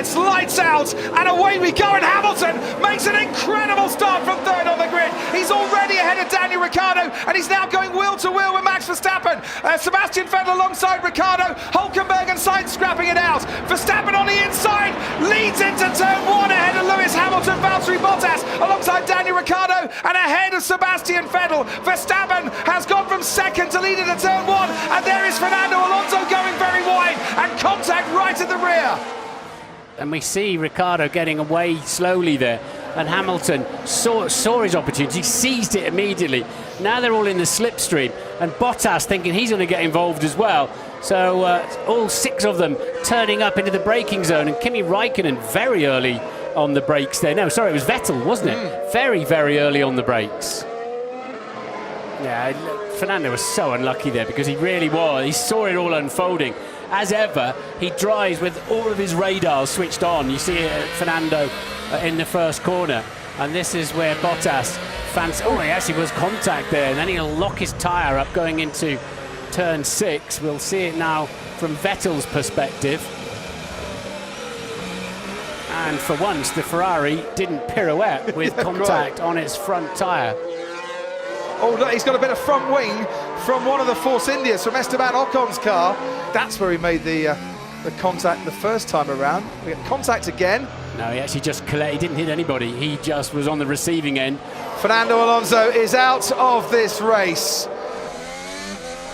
It's lights out, and away we go, and Hamilton makes an incredible start from third on the grid. He's already ahead of Daniel Ricciardo, and he's now going wheel to wheel with Max Verstappen. Sebastian Vettel alongside Ricciardo, Hülkenberg and Sainz scrapping it out. Verstappen on the inside, leads into turn one ahead of Lewis Hamilton, Valtteri Bottas alongside Daniel Ricciardo, and ahead of Sebastian Vettel. Verstappen has gone from second to lead into turn one, and there is Fernando Alonso going very wide, and contact right at the rear. And we see Ricciardo getting away slowly there, and Hamilton saw his opportunity, seized it immediately. Now they're all in the slipstream, and Bottas thinking he's going to get involved as well. So all six of them turning up into the braking zone, and Kimi Raikkonen very early on the brakes there. No, sorry, it was Vettel, wasn't it? Very, very early on the brakes. Yeah, Fernando was so unlucky there because he really was. He saw it all unfolding. As ever, he drives with all of his radars switched on. You see Fernando in the first corner, and this is where Bottas oh, he actually was contact there, and then he'll lock his tyre up going into turn 6. We'll see it now from Vettel's perspective. And for once, the Ferrari didn't pirouette with contact on its front tyre. Oh, look, he's got a bit of front wing from one of the Force Indias, from Esteban Ocon's car. That's where he made the contact the first time around. We get contact again. No, he actually just he didn't hit anybody. He just was on the receiving end. Fernando Alonso is out of this race.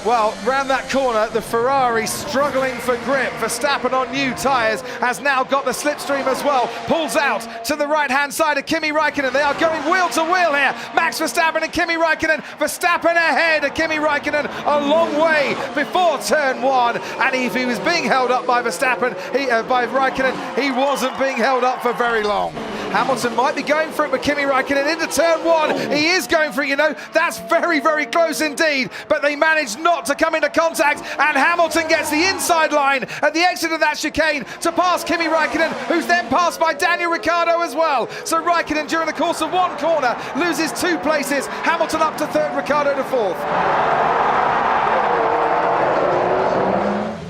Well, round that corner, the Ferrari struggling for grip. Verstappen on new tyres has now got the slipstream as well. Pulls out to the right-hand side of Kimi Raikkonen. They are going wheel to wheel here. Max Verstappen and Kimi Raikkonen. Verstappen ahead of Kimi Raikkonen a long way before turn one. And if he was being held up by Verstappen, by Raikkonen, he wasn't being held up for very long. Hamilton might be going for it with Kimi Raikkonen into turn one. He is going for it, you know. That's very, very close indeed. But they managed not to come into contact, and Hamilton gets the inside line at the exit of that chicane to pass Kimi Raikkonen, who's then passed by Daniel Ricciardo as well. So Raikkonen, during the course of one corner, loses 2 places. Hamilton up to third, Ricciardo to fourth.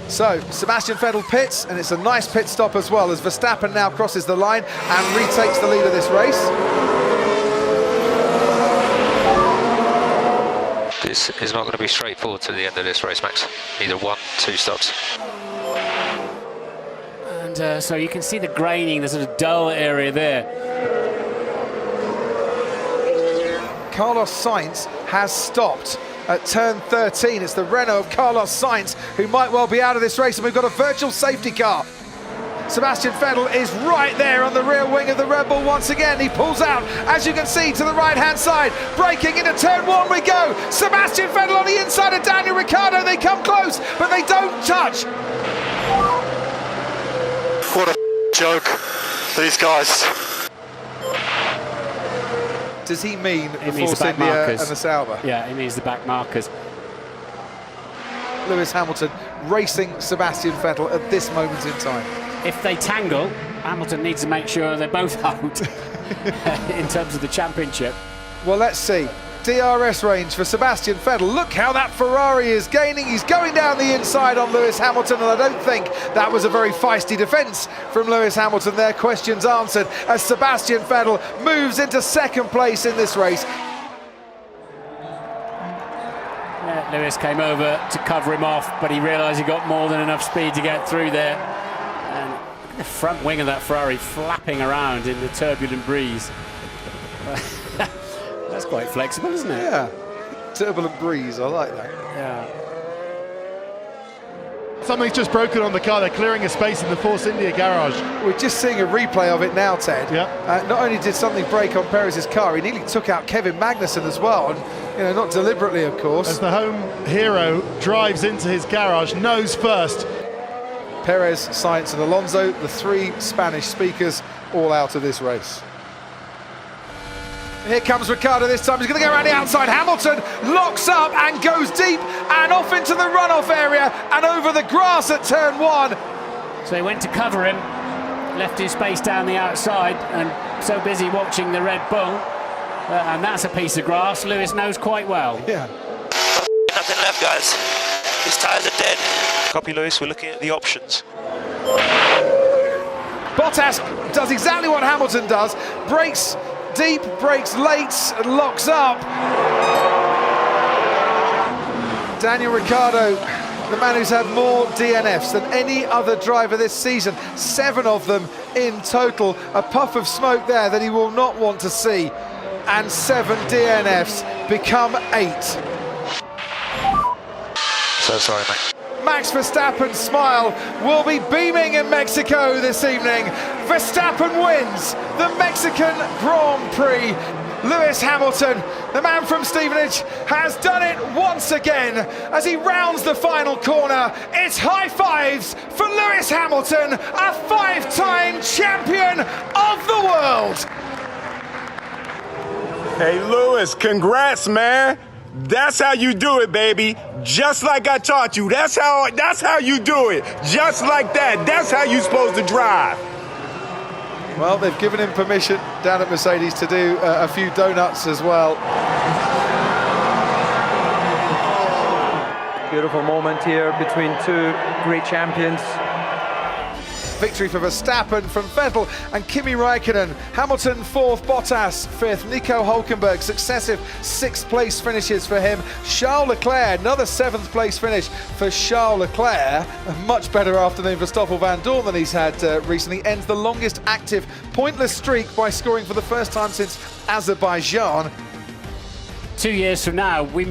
So, Sebastian Vettel pits, and it's a nice pit stop as well, as Verstappen now crosses the line and retakes the lead of this race. This is not going to be straightforward to the end of this race, Max. Either 1, 2 stops. And so you can see the graining, the sort of dull area there. Carlos Sainz has stopped at turn 13. It's the Renault of Carlos Sainz who might well be out of this race, and we've got a virtual safety car. Sebastian Vettel is right there on the rear wing of the Red Bull once again. He pulls out, as you can see, to the right-hand side. Braking into turn one we go. Sebastian Vettel on the inside of Daniel Ricciardo. They come close, but they don't touch. What a joke, these guys. Does he mean the means Force the back India markers. and the Sauber? Yeah, it means the back markers. Lewis Hamilton racing Sebastian Vettel at this moment in time. If they tangle, Hamilton needs to make sure they're both out in terms of the championship. Well, let's see. DRS range for Sebastian Vettel. Look how that Ferrari is gaining. He's going down the inside on Lewis Hamilton, and I don't think that was a very feisty defence from Lewis Hamilton there. Questions answered as Sebastian Vettel moves into second place in this race. Yeah, Lewis came over to cover him off, but he realised he got more than enough speed to get through there. And look at the front wing of that Ferrari flapping around in the turbulent breeze. That's quite flexible, isn't it? Yeah, turbulent breeze, I like that. Yeah. Something's just broken on the car. They're clearing a space in the Force India garage. We're just seeing a replay of it now, Ted. Yeah. Not only did something break on Perez's car, he nearly took out Kevin Magnussen as well, and you know, not deliberately, of course. As the home hero drives into his garage, nose first. Perez, Sainz and Alonso, the 3 Spanish speakers, all out of this race. Here comes Ricciardo this time. He's going to go around the outside. Hamilton locks up and goes deep and off into the runoff area and over the grass at turn 1. So he went to cover him, left his space down the outside, and so busy watching the Red Bull, and that's a piece of grass Lewis knows quite well. Yeah. Nothing left, guys. His tyres are dead. Copy, Lewis. We're looking at the options. Bottas does exactly what Hamilton does, brakes deep, brakes late, and locks up. Daniel Ricciardo, the man who's had more DNFs than any other driver this season, 7 of them in total. A puff of smoke there that he will not want to see. And 7 DNFs become 8. So sorry, mate. Max Verstappen's smile will be beaming in Mexico this evening. Verstappen wins the Mexican Grand Prix. Lewis Hamilton, the man from Stevenage, has done it once again as he rounds the final corner. It's high fives for Lewis Hamilton, a 5-time champion of the world. Hey, Lewis, congrats, man. That's how you do it, baby. Just like I taught you. That's how you do it. Just like that. That's how you're supposed to drive. Well, they've given him permission down at Mercedes to do a few donuts as well. Beautiful moment here between 2 great champions. Victory for Verstappen from Vettel and Kimi Räikkönen. Hamilton 4th, Bottas 5th, Nico Hülkenberg successive 6th place finishes for him. Charles Leclerc, another 7th place finish for Charles Leclerc. A much better afternoon for Stoffel Van Dorn than he's had recently. Ends the longest active pointless streak by scoring for the first time since Azerbaijan. 2 years from now, we